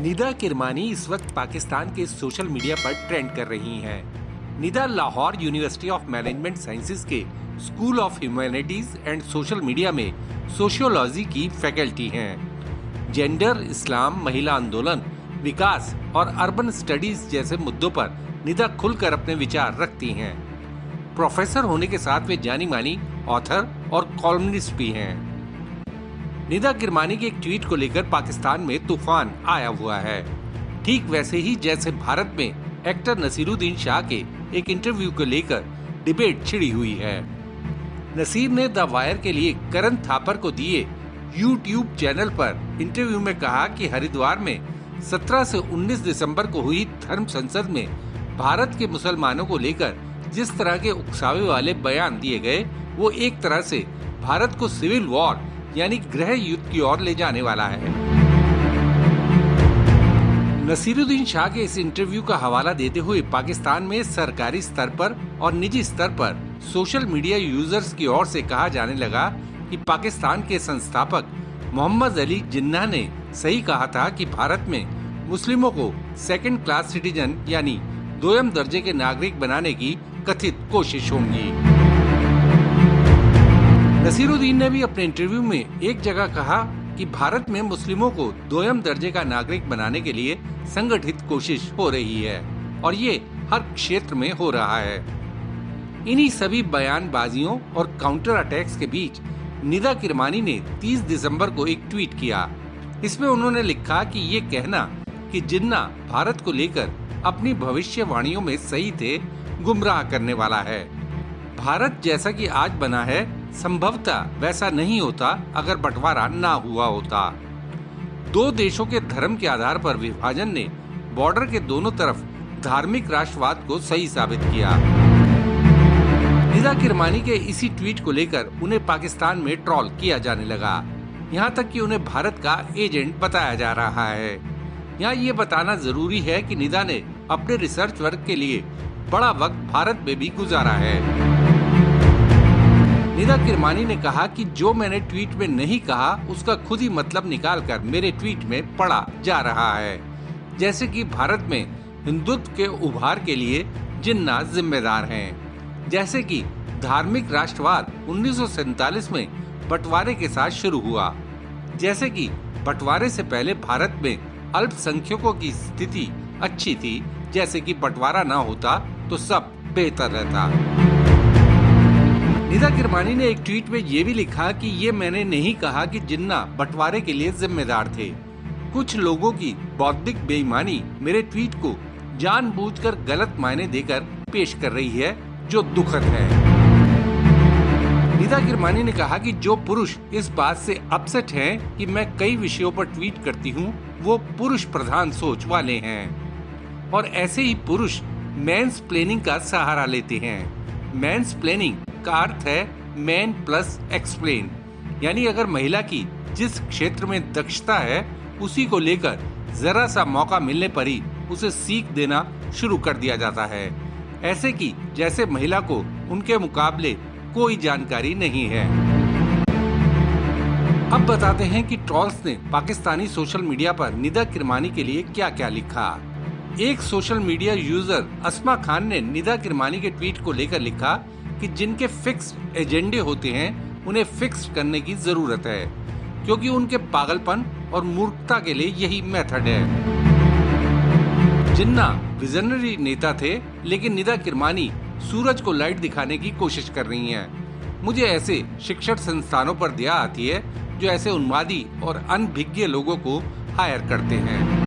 निदा किरमानी इस वक्त पाकिस्तान के सोशल मीडिया पर ट्रेंड कर रही हैं। Nida Lahore university of management sciences के school of humanities and social media में सोशियोलॉजी की फैकल्टी हैं। जेंडर, इस्लाम, महिला आंदोलन, विकास और अर्बन स्टडीज जैसे मुद्दों पर निदा खुलकर अपने विचार रखती हैं। प्रोफेसर होने के साथ वे जानी मानी ऑथर और कॉलमनिस्ट भी हैं। निदा किरमानी के एक ट्वीट को लेकर पाकिस्तान में तूफान आया हुआ है, ठीक वैसे ही जैसे भारत में एक्टर नसीरुद्दीन शाह के एक इंटरव्यू को लेकर डिबेट छिड़ी हुई है। नसीर ने द वायर के लिए करण थापर को दिए यूट्यूब चैनल पर इंटरव्यू में कहा कि हरिद्वार में 17 से 19 दिसंबर को हुई धर्म संसद में भारत के मुसलमानों को लेकर जिस तरह के उकसावे वाले बयान दिए गए, वो एक तरह से भारत को सिविल वॉर यानी गृह युद्ध की ओर ले जाने वाला है। नसीरुद्दीन शाह के इस इंटरव्यू का हवाला देते हुए पाकिस्तान में सरकारी स्तर पर और निजी स्तर पर सोशल मीडिया यूजर्स की ओर से कहा जाने लगा कि पाकिस्तान के संस्थापक मोहम्मद अली जिन्ना ने सही कहा था कि भारत में मुस्लिमों को सेकंड क्लास सिटीजन यानी दोयम दर्जे के नागरिक बनाने की कथित कोशिश होगी। नसीरुद्दीन ने भी अपने इंटरव्यू में एक जगह कहा कि भारत में मुस्लिमों को दोयम दर्जे का नागरिक बनाने के लिए संगठित कोशिश हो रही है और ये हर क्षेत्र में हो रहा है। इन्हीं सभी बयानबाजियों और काउंटर अटैक्स के बीच निदा किरमानी ने 30 दिसंबर को एक ट्वीट किया। इसमें उन्होंने लिखा कि ये कहना कि जिन्ना भारत को लेकर अपनी भविष्यवाणियों में सही थे, गुमराह करने वाला है। भारत जैसा कि आज बना है संभवतः वैसा नहीं होता अगर बंटवारा ना हुआ होता। दो देशों के धर्म के आधार पर विभाजन ने बॉर्डर के दोनों तरफ धार्मिक राष्ट्रवाद को सही साबित किया। निदा किरमानी के इसी ट्वीट को लेकर उन्हें पाकिस्तान में ट्रोल किया जाने लगा। यहाँ तक कि उन्हें भारत का एजेंट बताया जा रहा है। यहाँ ये बताना जरूरी है कि निदा ने अपने रिसर्च वर्क के लिए बड़ा वक्त भारत में भी गुजारा है। निदा किरमानी ने कहा कि जो मैंने ट्वीट में नहीं कहा उसका खुद ही मतलब निकालकर मेरे ट्वीट में पढ़ा जा रहा है, जैसे कि भारत में हिंदुत्व के उभार के लिए जिन्ना जिम्मेदार हैं, जैसे कि धार्मिक राष्ट्रवाद 1947 में बंटवारे के साथ शुरू हुआ, जैसे कि बंटवारे से पहले भारत में अल्पसंख्यकों की स्थिति अच्छी थी, जैसे कि बंटवारा ना होता तो सब बेहतर रहता। निदा किरमानी ने एक ट्वीट में ये भी लिखा कि ये मैंने नहीं कहा कि जिन्ना बंटवारे के लिए जिम्मेदार थे। कुछ लोगों की बौद्धिक बेईमानी मेरे ट्वीट को जानबूझकर गलत मायने देकर पेश कर रही है, जो दुखद है। निदा किरमानी ने कहा कि जो पुरुष इस बात से अपसेट हैं कि मैं कई विषयों पर ट्वीट करती हूँ, वो पुरुष प्रधान सोच वाले हैं और ऐसे ही पुरुष मैंसप्लेनिंग का सहारा लेते हैं। मैंसप्लेनिंग का अर्थ है मैन प्लस एक्सप्लेन, यानी अगर महिला की जिस क्षेत्र में दक्षता है उसी को लेकर जरा सा मौका मिलने पर ही उसे सीख देना शुरू कर दिया जाता है, ऐसे कि जैसे महिला को उनके मुकाबले कोई जानकारी नहीं है। अब बताते हैं कि ट्रोल्स ने पाकिस्तानी सोशल मीडिया पर निदा किरमानी के लिए क्या क्या लिखा। एक सोशल मीडिया यूजर अस्मा खान ने निदा किरमानी के ट्वीट को लेकर लिखा कि जिनके फिक्स्ड एजेंडे होते हैं उन्हें फिक्स करने की जरूरत है, क्योंकि उनके पागलपन और मूर्खता के लिए यही मेथड है। जिन्ना विजनरी नेता थे, लेकिन निदा किरमानी सूरज को लाइट दिखाने की कोशिश कर रही हैं। मुझे ऐसे शिक्षण संस्थानों पर दया आती है जो ऐसे उन्मादी और अनभिज्ञ लोगों को हायर करते हैं।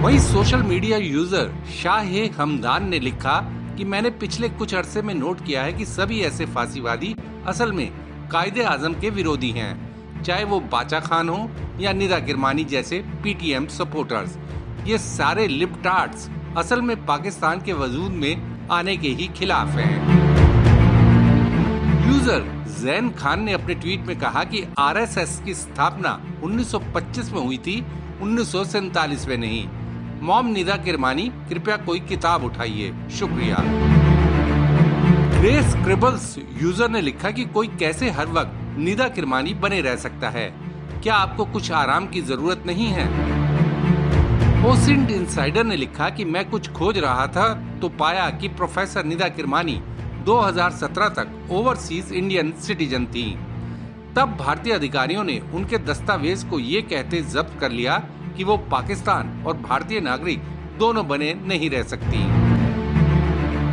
वहीं social media user Shah Hamdan ने लिखा कि मैंने पिछले कुछ अरसे में नोट किया है कि सभी ऐसे फांसीवादी असल में कायदे आजम के विरोधी हैं, चाहे वो बाचा खान हो या निदा किरमानी जैसे पीटीएम सपोर्टर्स। ये सारे लिबटार्ड्स असल में पाकिस्तान के वजूद में आने के ही खिलाफ हैं। यूजर जैन खान ने अपने ट्वीट में कहा कि आरएसएस की स्थापना 1925 में हुई थी, 1947 में नहीं। मॉम निदा किरमानी, कृपया कोई किताब उठाइए, शुक्रिया। ग्रेस क्रिबल्स यूजर ने लिखा कि कोई कैसे हर वक्त निदा किरमानी बने रह सकता है, क्या आपको कुछ आराम की जरूरत नहीं है? ओसिंड इंसाइडर ने लिखा कि मैं कुछ खोज रहा था तो पाया कि प्रोफेसर निदा किरमानी 2017 तक ओवरसीज इंडियन सिटीजन थी। तब भारतीय अधिकारियों ने उनके दस्तावेज को ये कहते जब्त कर लिया कि वो पाकिस्तान और भारतीय नागरिक दोनों बने नहीं रह सकती।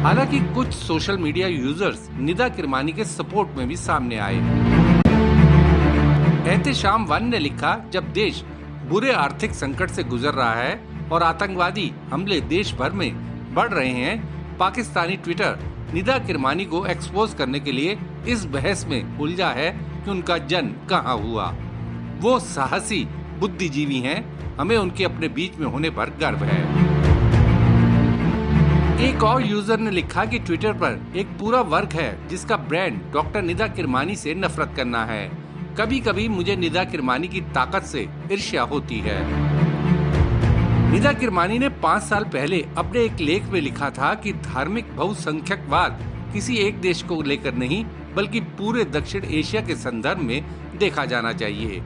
हालांकि कुछ social media users Nida Kirmani के सपोर्ट में भी सामने आए। एहतेशाम वन ने लिखा, जब देश बुरे आर्थिक संकट से गुजर रहा है और आतंकवादी हमले देश भर में बढ़ रहे हैं, पाकिस्तानी ट्विटर निदा किरमानी को एक्सपोज करने के लिए इस बहस में उलझा है कि उनका जन्म कहां हुआ। वो साहसी बुद्धिजीवी हैं, हमें उनके अपने बीच में होने पर गर्व है। एक और यूजर ने लिखा कि ट्विटर पर एक पूरा वर्ग है जिसका ब्रांड डॉक्टर निदा किरमानी से नफरत करना है। कभी कभी मुझे निदा किरमानी की ताकत से ईर्ष्या होती है। निदा किरमानी ने 5 साल पहले अपने एक लेख में लिखा था कि धार्मिक बहुसंख्यकवाद किसी एक देश को लेकर नहीं बल्कि पूरे दक्षिण एशिया के संदर्भ में देखा जाना चाहिए।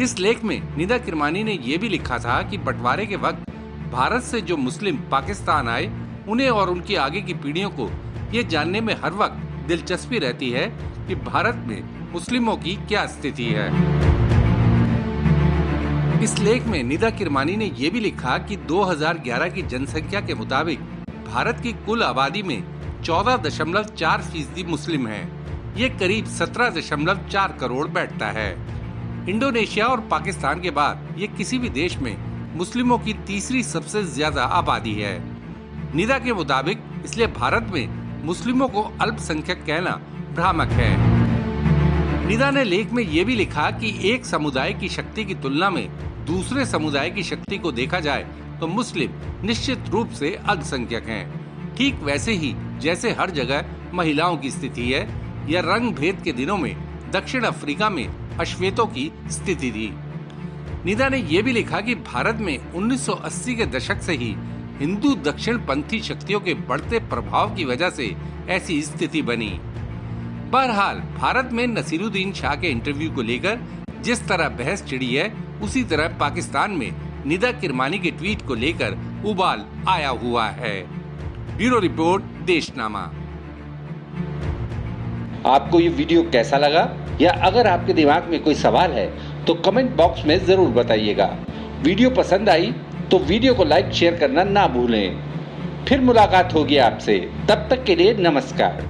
इस लेख में निदा किरमानी ने ये भी लिखा था कि बंटवारे के वक्त भारत से जो मुस्लिम पाकिस्तान आए, उन्हें और उनकी आगे की पीढ़ियों को ये जानने में हर वक्त दिलचस्पी रहती है कि भारत में मुस्लिमों की क्या स्थिति है। इस लेख में निदा किरमानी ने ये भी लिखा कि 2011 की जनसंख्या के मुताबिक भारत की कुल आबादी में 14.4% मुस्लिम हैं। ये करीब 17.4 करोड़ बैठता है। इंडोनेशिया और पाकिस्तान के बाद ये किसी भी देश में मुस्लिमों की तीसरी सबसे ज्यादा आबादी है। निदा के मुताबिक इसलिए भारत में मुस्लिमों को अल्पसंख्यक कहना भ्रामक है। निदा ने लेख में ये भी लिखा कि एक समुदाय की शक्ति की तुलना में दूसरे समुदाय की शक्ति को देखा जाए तो मुस्लिम निश्चित रूप से अल्पसंख्यक हैं। ठीक वैसे ही जैसे हर जगह महिलाओं की स्थिति है या रंग भेद के दिनों में दक्षिण अफ्रीका में अश्वेतों की स्थिति थी। निदा ने यह भी लिखा कि भारत में 1980 के दशक से ही हिंदू दक्षिणपंथी शक्तियों के बढ़ते प्रभाव की वजह से ऐसी स्थिति बनी। बहरहाल भारत में नसीरुद्दीन शाह के इंटरव्यू को लेकर जिस तरह बहस छिड़ी है, उसी तरह पाकिस्तान में निदा किरमानी के ट्वीट को लेकर उबाल आया हुआ है। Bureau report, Deshnama. आपको ये वीडियो कैसा लगा, या अगर आपके दिमाग में कोई सवाल है तो कमेंट बॉक्स में जरूर बताइएगा। वीडियो पसंद आई तो वीडियो को लाइक शेयर करना ना भूलें। फिर मुलाकात होगी आपसे, तब तक के लिए नमस्कार।